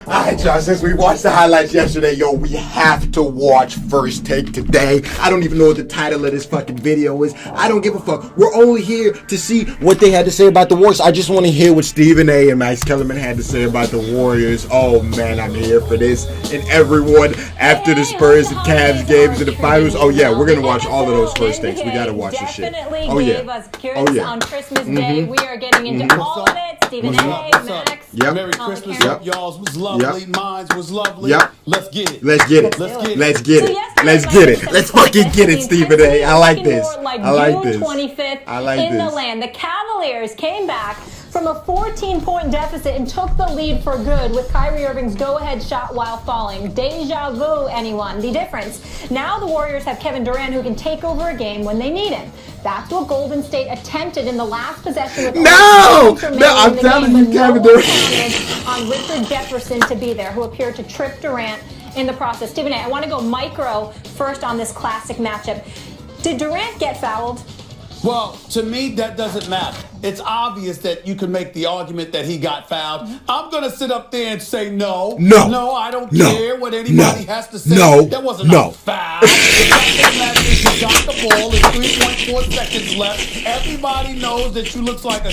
Alright, y'all, since we watched the highlights yesterday, yo, we have to watch First Take today. I don't even know what the title of this fucking video is. I don't give a fuck. We're only here to see what they had to say about the Warriors. I just want to hear what Stephen A. and Max Kellerman had to say about the Warriors. Oh, man, I'm here for this. And everyone, after the Spurs and Cavs games in the finals, oh, yeah, we're going to watch all of those First Takes. We got to watch this shit. Oh, yeah. Gave us gifts on Christmas Day. We are getting into all of it. Stephen A., Max. Yep. Merry Christmas. Yep. Y'all's was lovely. Mine's was lovely. Yep. Let's get it. Let's get it. Let's get it. Let's get it. Let's get it. Let's fucking get it, Stephen A. I like this. I like this. 25th I like in this. the land. The Cavaliers came back from a 14-point deficit and took the lead for good with Kyrie Irving's go-ahead shot while falling. Deja vu, anyone? The difference. Now the Warriors have Kevin Durant who can take over a game when they need him. That's what Golden State attempted in the last possession with I'm telling you, Kevin Durant on Richard Jefferson to be there, who appeared to trip Durant in the process. Stephen A., I want to go micro first on this classic matchup. Did Durant get fouled? Well, to me, that doesn't matter. It's obvious that you can make the argument that he got fouled. I'm going to sit up there and say no. No, I don't care what anybody has to say. There wasn't no foul. The fact of the matter is you got the ball. There's 3.4 seconds left. Everybody knows that you look like a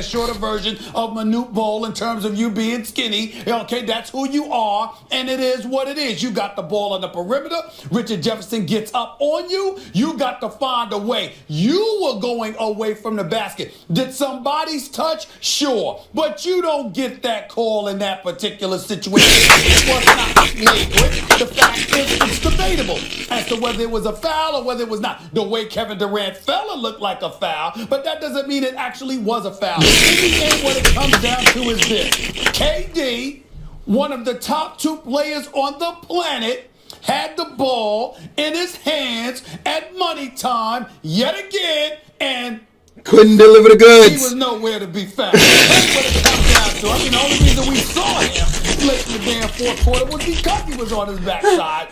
shorter version of Manute Bol in terms of you being skinny. Okay, that's who you are, and it is what it is. You got the ball on the perimeter. Richard Jefferson gets up on you. You got to find a way. You were going away from the basket. Did somebody's touch? Sure. But you don't get that call in that particular situation. It was not flagrant. The fact is, it's debatable as to whether it was a foul or whether it was not. The way Kevin Durant fell, it looked like a foul, but that doesn't mean it actually was a foul. In the end, what it comes down to is this. KD, one of the top 2 players on the planet, had the ball in his hands at money time yet again, and couldn't deliver the goods. He was nowhere to be found. That's what it comes down to. I mean, the only reason we saw him late in the damn fourth quarter was because he was on his backside,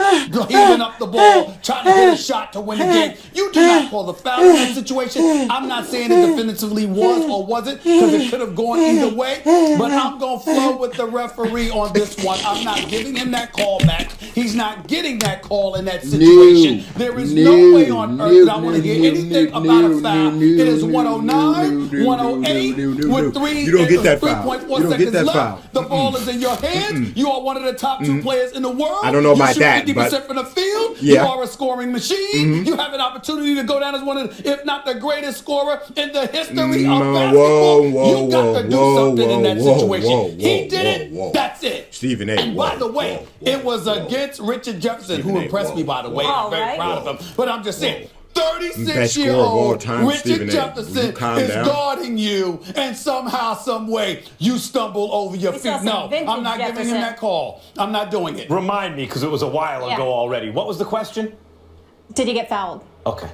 heaving up the ball, trying to get a shot to win the game. You do not call the foul in that situation. I'm not saying it definitively was or wasn't, because it could have gone either way, but I'm going to flow with the referee on this one. I'm not giving him that call back. He's not getting that call in that situation. There is no way on earth that I want to hear anything about a foul. It is 109, 108 with 3.4 seconds left. The ball is in your hands. You are one of the top 2 players in the world. I don't know about that, you shoot 50% from the field. You are a scoring machine. You have an opportunity to go down as one of the, if not the greatest scorer in the history of basketball. You got to do something in that situation. He did it. That's it. Stephen A. And by the way, it was against Richard Jefferson, who impressed me, by the way. I'm very proud of him. But I'm just saying, 36-year-old Richard Jefferson is guarding you, and somehow, some way, you stumble over your feet. No, I'm not giving him that call. I'm not doing it. Remind me, because it was a while ago already. What was the question? Did he get fouled? Okay.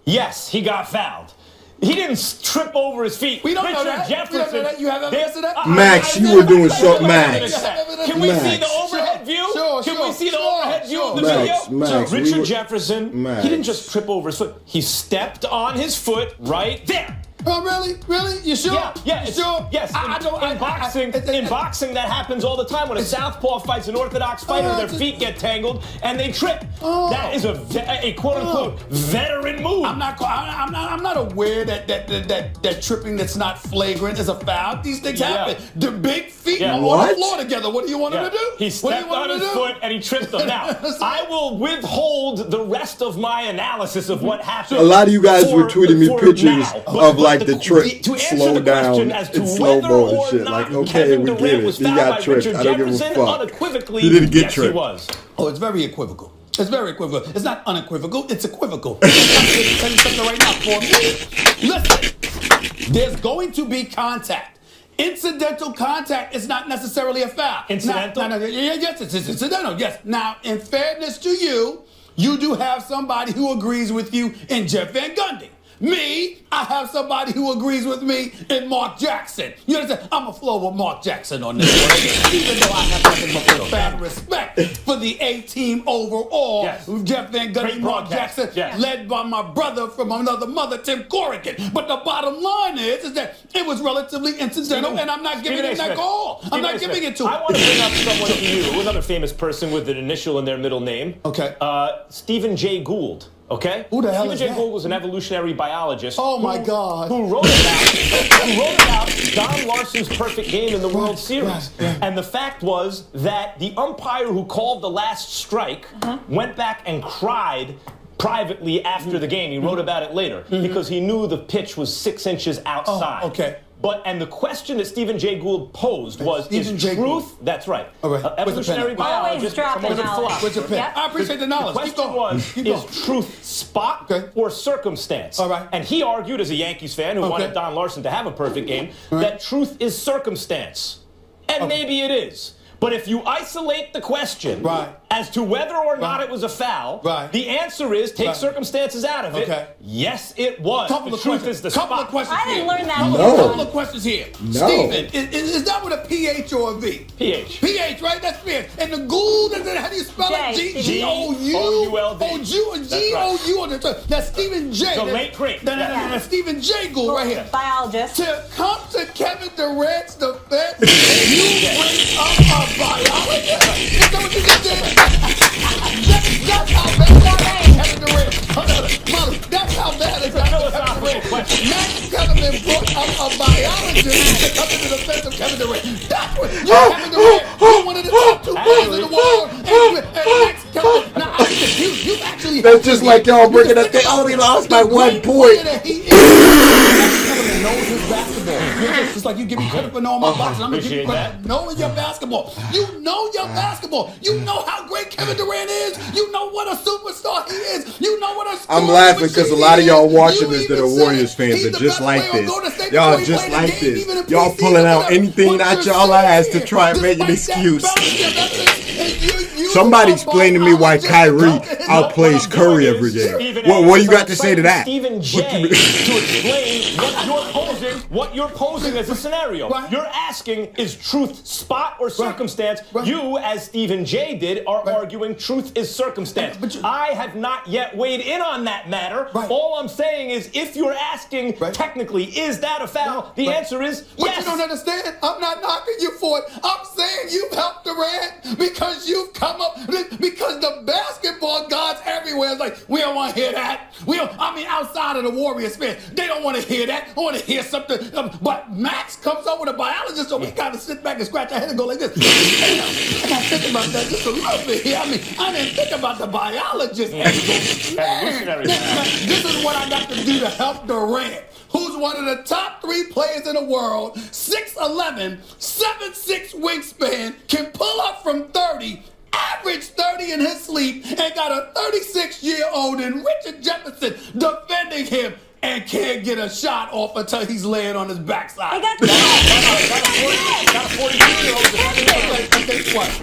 Yes, he got fouled. He didn't trip over his feet. We don't know that. Jefferson, we don't know that. You have evidence of that? Max, you were doing so. Max. Can we see the overhead view? Can we see the overhead view of the video? Max, Richard Jefferson, he didn't just trip over his foot. He stepped on his foot right there. Oh, really? Really? You sure? Yeah. You sure? Yes. In boxing, that happens all the time. When a southpaw fights an orthodox fighter, their feet get tangled and they trip. That is a quote-unquote veteran move. I'm not aware that tripping that's not flagrant is a foul. These things happen. The big feet on the floor together. What do you want him to do? He stepped on his foot and he tripped them. Now, I will withhold the rest of my analysis of what happened. A lot of you guys were tweeting me pictures of like the trip slow down in slow-mo and shit. Like, okay, we get it. He got tripped. I don't give a fuck. He didn't get tripped. Oh, it's very equivocal. It's very equivocal. It's not unequivocal. It's equivocal. I'm going to tell you something right now for me. Listen, there's going to be contact. Incidental contact is not necessarily a foul. Incidental? Yes, it's incidental. Yes. Now, in fairness to you, you do have somebody who agrees with you in Jeff Van Gundy. Me, I have somebody who agrees with me in Mark Jackson. You understand? I'm a flow with Mark Jackson on this one. Even though I have nothing but profound respect for the A-team overall. Yes. Jeff Van Gundy, Mark Jackson, Yes. led by my brother from another mother, Tim Corrigan. But the bottom line is that it was relatively incidental, and I'm not giving him that call. I'm not giving it to him. I want to bring up someone to you, another famous person with an initial in their middle name. Okay. Stephen Jay Gould. Okay? Who the hell Stephen is Jay that? Gould was an evolutionary biologist. Oh my God. Who wrote about Don Larson's perfect game in the World Series. Right. And the fact was that the umpire who called the last strike went back and cried privately after the game. He wrote about it later because he knew the pitch was 6 inches outside. Oh, okay. And the question that Stephen Jay Gould posed was, Stephen is Jay truth, Gould. That's right, All right. evolutionary biologist, dropping someone with a knowledge. philosopher. What's your pen? Yep. I appreciate the knowledge. The Keep question going. was, Keep is going. truth spot Okay. or circumstance? All right. And he argued, as a Yankees fan who wanted Don Larson to have a perfect game, that truth is circumstance. And maybe it is. But if you isolate the question as to whether or not it was a foul, the answer is take circumstances out of it. Okay. Yes, it was. Couple The of truth questions. is the Couple spot. of questions I didn't here. learn that. No. Couple of questions here. No. Stephen, is that with a PH or a V? PH. PH, right? That's PH. And the Gould, how do you spell it? J. G-O-U-L-D. That's G-O-U on the That's Stephen J. The late great. That's Stephen J. Gould right here. Biologist. To come to Kevin Durant's defense, you bring up a biologist? Is that what you just did? That's how bad it got Kevin Durant. Molly, that's how bad it got Kevin Durant. Max Kellerman brought up a biologist to come to the defense of Kevin Durant. That's what Kevin Durant, you're one of the top 2 players in the world, and Max Kellerman. Now, you actually. That's just like y'all bringing up. They only lost by 1 point. Knows his basketball. It's like you give me credit for knowing my boxing. I'm gonna give you credit for knowing your basketball. You know your basketball. You know how great Kevin Durant is. You know what a superstar he is. You know what a I'm laughing because a lot of y'all watching this that are Warriors fans are just like this. Y'all just like this. Y'all pulling out anything out y'all ass to try and make an excuse. Somebody explain to me why Kyrie outplays Curry every game. What you got to say to that? Stephen J. to explain what you're posing as a scenario. You're asking, is truth spot or circumstance? You, as Stephen J. did, are arguing truth is circumstance. I have not yet weighed in on that matter. All I'm saying is, if you're asking, technically, is that a foul? The answer is yes. But you don't understand. I'm not knocking you for it. I'm saying you've helped Durant because you've come up, because the basketball gods everywhere is like, we don't want to hear that. Outside of the Warriors fans, they don't want to hear that. I want to hear something. But Max comes up with a biologist, so we got to sit back and scratch our head and go like this. Damn, I got to think about that just a little bit here. I didn't think about the biologist. Man, this is what I got to do to help Durant, who's one of the top 3 players in the world, 6'11", 7'6" wingspan, can pull up from 30, average 30 in his sleep, and got a 36-year-old in Richard Jefferson defending him and can't get a shot off until he's laying on his backside. He got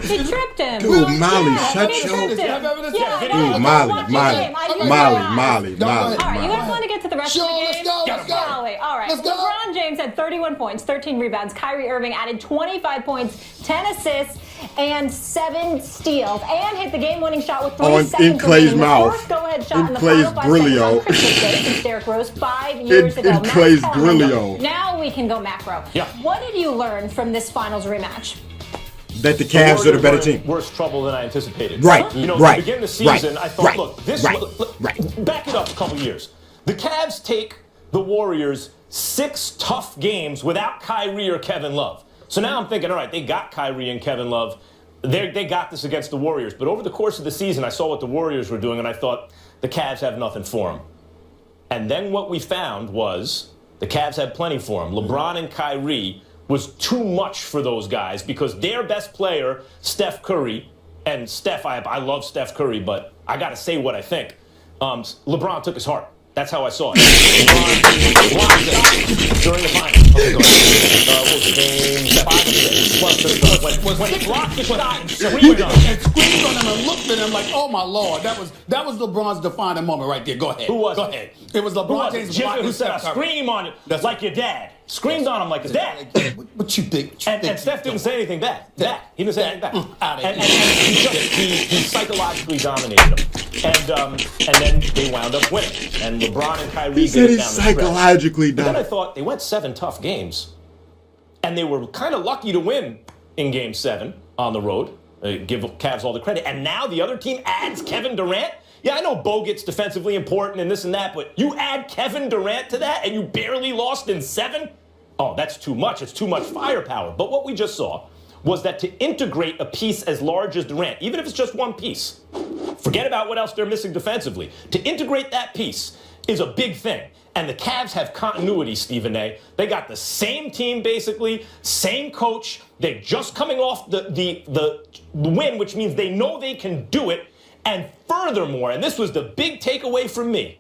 He tripped him. Dude, Molly, shut your... Dude, Molly. All right, you guys want to get to the rest of the game? Let's go. All right. LeBron James had 31 points, 13 rebounds. Kyrie Irving added 25 points, 10 assists, and 7 steals, and hit the game-winning shot with 3 seconds in Clay's remaining. mouth. The first go-ahead shot In in the Clay's final 5 Grillo. seconds on Christmas Day since Derrick Rose 5 years ago. In Clay's Grillo. Now we can go macro. Yeah. What did you learn from this finals rematch? That the Cavs are the better team. Worse trouble than I anticipated. Right. You know, Right. to begin the season, Right. I thought, Right. look, this Right. look, back it up a couple years. The Cavs take the Warriors 6 tough games without Kyrie or Kevin Love. So now I'm thinking, all right, they got Kyrie and Kevin Love. They got this against the Warriors. But over the course of the season, I saw what the Warriors were doing, and I thought, the Cavs have nothing for them. And then what we found was the Cavs had plenty for them. LeBron and Kyrie was too much for those guys because their best player, Steph Curry, and Steph, I love Steph Curry, but I got to say what I think. LeBron took his heart. That's how I saw it. LeBron during the finals. Okay, go ahead. What was it, game 5 or 6? when he blocked the shot and screamed on him. And screamed on him and looked at him like, oh my Lord. That was LeBron's defining moment right there. Go ahead. Who was Go it? ahead. It was LeBron James Jimmy who said, blocking Steph Curry. scream on you like your dad. Screamed on him like his dad. What you think? And Steph didn't say anything back. He didn't say anything back. Out of And he psychologically dominated him. And then they wound up winning. And LeBron and Kyrie He did said it he down the stretch. psychologically But then I done. thought they went 7 tough games. And they were kind of lucky to win in Game 7 on the road. Give Cavs all the credit. And now the other team adds Kevin Durant. Yeah, I know Bogut's defensively important and this and that, but you add Kevin Durant to that and you barely lost in 7? Oh, that's too much. It's too much firepower. But what we just saw was that to integrate a piece as large as Durant, even if it's just one piece, forget about what else they're missing defensively. To integrate that piece is a big thing. And the Cavs have continuity, Stephen A. They got the same team, basically, same coach. They're just coming off the win, which means they know they can do it. And furthermore, and this was the big takeaway from me,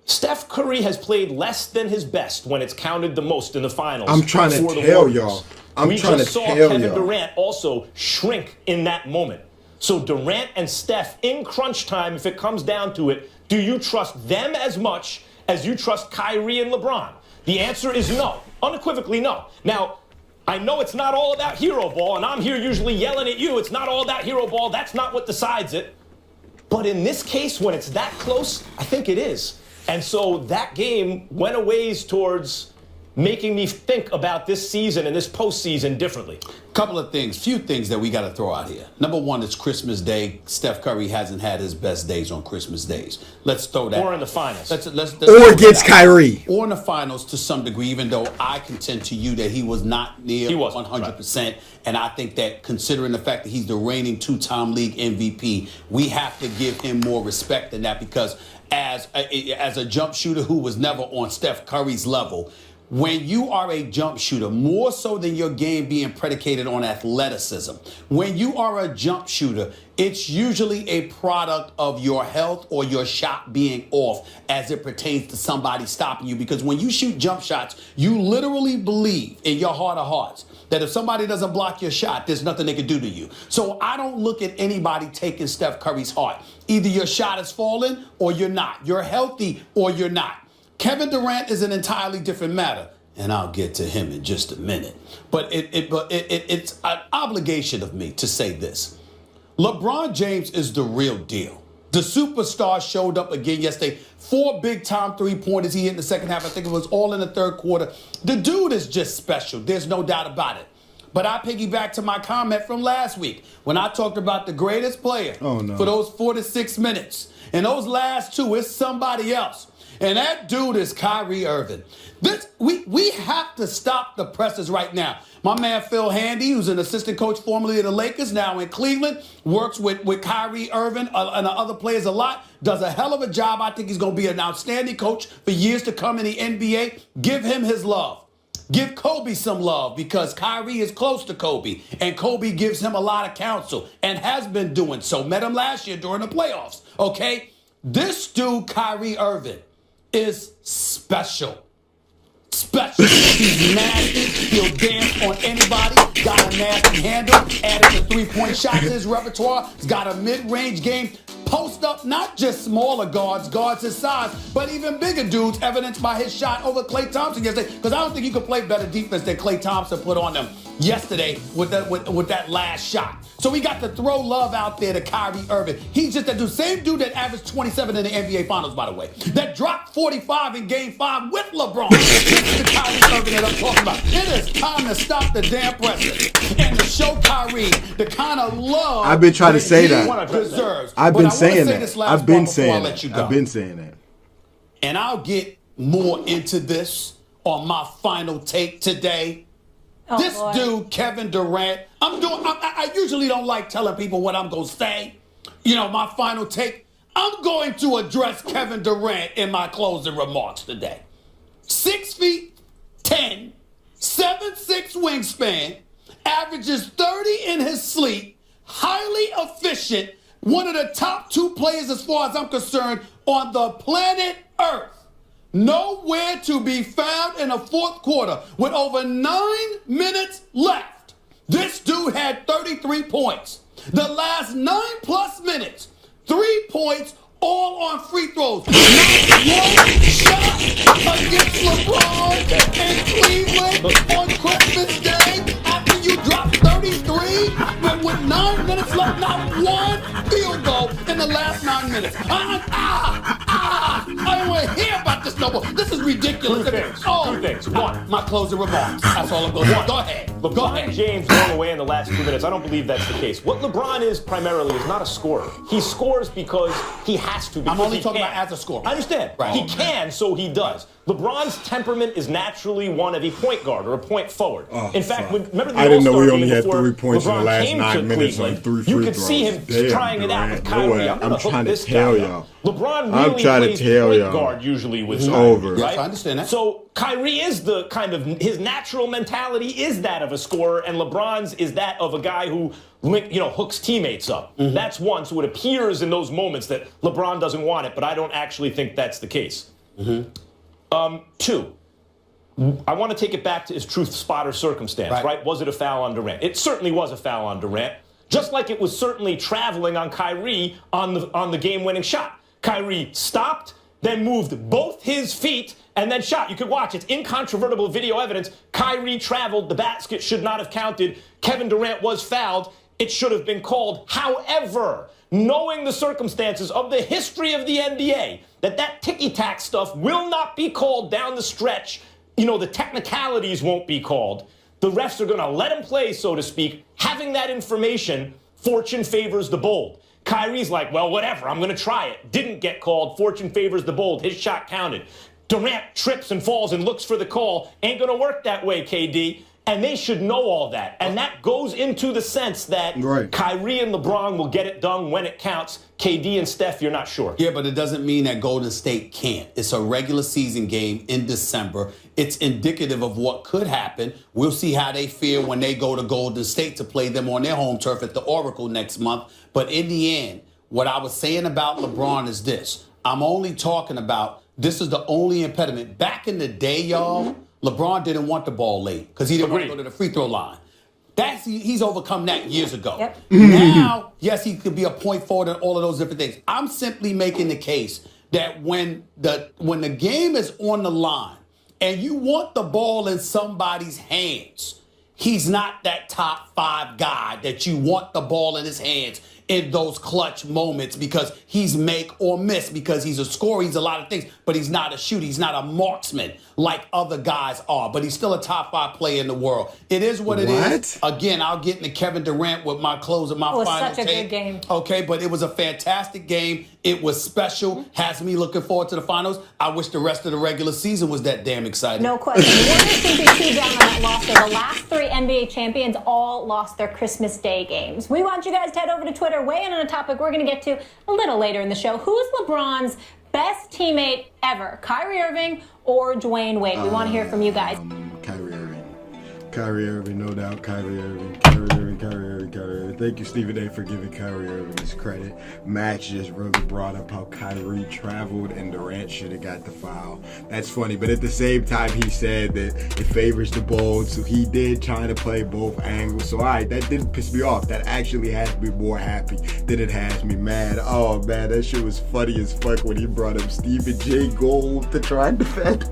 Steph Curry has played less than his best when it's counted the most in the finals. I'm trying to for the tell Warriors. y'all. I'm we trying just to saw tell Kevin y'all. Durant also shrink in that moment. So Durant and Steph in crunch time, if it comes down to it, do you trust them as much as you trust Kyrie and LeBron? The answer is no. Unequivocally no. Now, I know it's not all about hero ball, and I'm here usually yelling at you. It's not all about hero ball. That's not what decides it. But in this case, when it's that close, I think it is. And so that game went a ways towards making me think about this season and this postseason differently. Couple of things, few things that we got to throw out here. Number one, it's Christmas Day. Steph Curry hasn't had his best days on Christmas days. Let's throw that. Or in the finals. Let's Or against Kyrie. Or in the finals to some degree, even though I contend to you that he was not near 100%. And I think that considering the fact that he's the reigning 2-time league MVP, we have to give him more respect than that, because as a jump shooter who was never on Steph Curry's level, when you are a jump shooter, more so than your game being predicated on athleticism, when you are a jump shooter, it's usually a product of your health or your shot being off as it pertains to somebody stopping you. Because when you shoot jump shots, you literally believe in your heart of hearts that if somebody doesn't block your shot, there's nothing they can do to you. So I don't look at anybody taking Steph Curry's heart. Either your shot is falling or you're not. You're healthy or you're not. Kevin Durant is an entirely different matter, and I'll get to him in just a minute. But it's an obligation of me to say this. LeBron James is the real deal. The superstar showed up again yesterday. 4 big-time three-pointers he hit in the second half. I think it was all in the third quarter. The dude is just special. There's no doubt about it. But I piggyback to my comment from last week when I talked about the greatest player for those 4 to 6 minutes. And those last 2, it's somebody else. And that dude is Kyrie Irving. We have to stop the presses right now. My man Phil Handy, who's an assistant coach formerly of the Lakers, now in Cleveland, works with Kyrie Irving and the other players a lot, does a hell of a job. I think he's going to be an outstanding coach for years to come in the NBA. Give him his love. Give Kobe some love, because Kyrie is close to Kobe, and Kobe gives him a lot of counsel and has been doing so. Met him last year during the playoffs, okay? This dude, Kyrie Irving, is special. Special. He's nasty. He'll dance on anybody. Got a nasty handle. Added the three-point shot to his repertoire. He's got a mid-range game. Post up not just smaller guards his size, but even bigger dudes, evidenced by his shot over Klay Thompson yesterday. Because I don't think you could play better defense than Klay Thompson put on them yesterday with that last shot. So we got to throw love out there to Kyrie Irving. He's just that dude, same dude that averaged 27 in the NBA Finals, by the way, that dropped 45 in Game 5 with LeBron. This is the Kyrie Irving that I'm talking about. It is time to stop the damn presses and to show Kyrie the kind of love I've been trying to say that. Deserves. I've been saying that. I've been saying that. And I'll get more into this on my final take today. Dude, Kevin Durant, I usually don't like telling people what I'm going to say. You know, my final take, I'm going to address Kevin Durant in my closing remarks today. 6'10", 7'6" wingspan, averages 30 in his sleep, highly efficient, one of the top 2 players as far as I'm concerned on the planet Earth. Nowhere to be found in the fourth quarter with over 9 minutes left. 33 points. The last 9+ minutes, 3 points, all on free throws. Not one shot against LeBron in Cleveland on Christmas Day after you dropped 33 and with 9 minutes left, not one field goal in the last 9 minutes. I don't want to hear about this no more. This is ridiculous. Two things. One, my closing remarks. That's all I'm going to do. Go ahead. LeBron James going away in the last 2 minutes. I don't believe that's the case. What LeBron is primarily is not a scorer. He scores because he has to. I'm only talking about as a scorer. I understand. Right. He can, so he does. LeBron's temperament is naturally one of a point guard or a point forward. In fact, remember the I didn't know All-Star we only game had before 3 points LeBron in the last came 9 to minutes on Cleveland, 3 free you throws. could see him Damn, trying it out with Kyrie. I'm trying to tell y'all. LeBron I'm really trying to plays tell point y'all. guard usually with It's Kyrie, over. right? Yes, I understand that. So Kyrie is the kind of, his natural mentality is that of a scorer, and LeBron's is that of a guy who, hooks teammates up. That's one. So it appears in those moments that LeBron doesn't want it, but I don't actually think that's the case. Two, I want to take it back to his truth spotter circumstance, right? Was it a foul on Durant? It certainly was a foul on Durant, just like it was certainly traveling on Kyrie on the game-winning shot. Kyrie stopped, then moved both his feet, and then shot. You could watch. It's incontrovertible video evidence. Kyrie traveled. The basket should not have counted. Kevin Durant was fouled. It should have been called. However, knowing the circumstances of the history of the NBA, that ticky-tack stuff will not be called down the stretch. The technicalities won't be called. The refs are going to let him play, so to speak. Having that information, fortune favors the bold. Kyrie's like, well, whatever, I'm going to try it. Didn't get called. Fortune favors the bold. His shot counted. Durant trips and falls and looks for the call. Ain't going to work that way, KD. And they should know all that. And that goes into the sense that Kyrie and LeBron will get it done when it counts. KD and Steph, you're not sure. Yeah, but it doesn't mean that Golden State can't. It's a regular season game in December. It's indicative of what could happen. We'll see how they feel when they go to Golden State to play them on their home turf at the Oracle next month. But in the end, what I was saying about LeBron is this. I'm only talking about this is the only impediment. Back in the day, y'all, LeBron didn't want the ball late because he didn't want to go to the free throw line. He's overcome that years ago. Yep. Now, yes, he could be a point forward and all of those different things. I'm simply making the case that when the game is on the line and you want the ball in somebody's hands, he's not that top 5 guy that you want the ball in his hands in those clutch moments because he's make or miss, because he's a scorer, he's a lot of things, but he's not a shooter, he's not a marksman like other guys are, but he's still a top 5 player in the world. It is what it is. Again, I'll get into Kevin Durant with my close of my final take. It was such a good game. Okay, but it was a fantastic game. It was special. Has me looking forward to the finals. I wish the rest of the regular season was that damn exciting. No question. The Warriors seem to be 2 down on that loss. The last 3 NBA champions all lost their Christmas Day games. We want you guys to head over to Twitter, weigh in on a topic we're going to get to a little later in the show. Who's LeBron's best teammate ever? Kyrie Irving or Dwayne Wade? We want to hear from you guys. Kyrie Irving. Kyrie Irving, no doubt. Kyrie Irving. Kyrie Irving. Kyrie Irving. Kyrie Irving. Thank you, Stephen A., for giving Kyrie Irving his credit. Max just really brought up how Kyrie traveled and Durant should have got the foul. That's funny, but at the same time, he said that it favors the bold, so he did try to play both angles. So, all right, that didn't piss me off. That actually has me more happy than it has me mad. Oh, man, that shit was funny as fuck when he brought up Stephen J. Gold to try and defend.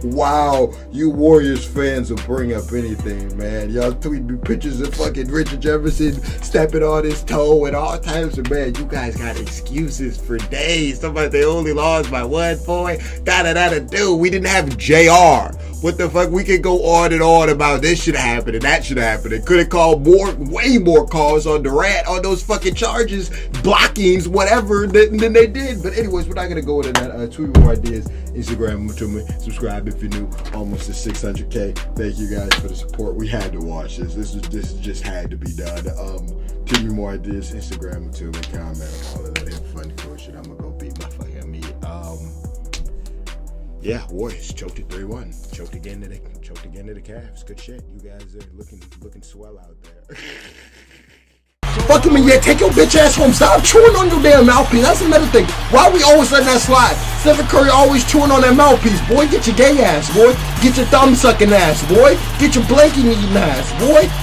Wow, you Warriors fans will bring up anything, man. Y'all tweet me pictures of fucking Richard Jefferson stepping on his toe and all types of, man, you guys got excuses for days. Somebody, they only lost by 1 point. We didn't have JR. What the fuck? We could go on and on about this should happen and that should happen. It could have called way more calls on Durant on those fucking charges, blockings, whatever, than they did. But anyways, we're not gonna go into that. Tweet more ideas, Instagram to me, subscribe if you're new. Almost to 600K. Thank you guys for the support. We had to watch this. This just had to be done. Tweet me more ideas, Instagram to me, comment, all of that fun bullshit. I'm gonna go beat my fucking meat. Yeah, Warriors choked at 3-1. Choked again to the Cavs. Good shit. You guys are looking swell out there. Fucking me, yeah, take your bitch ass home. Stop chewing on your damn mouthpiece. That's another thing. Why we always letting that slide? Stephen Curry always chewing on that mouthpiece. Boy, get your gay ass, boy. Get your thumb sucking ass, boy. Get your blanking eating ass, boy.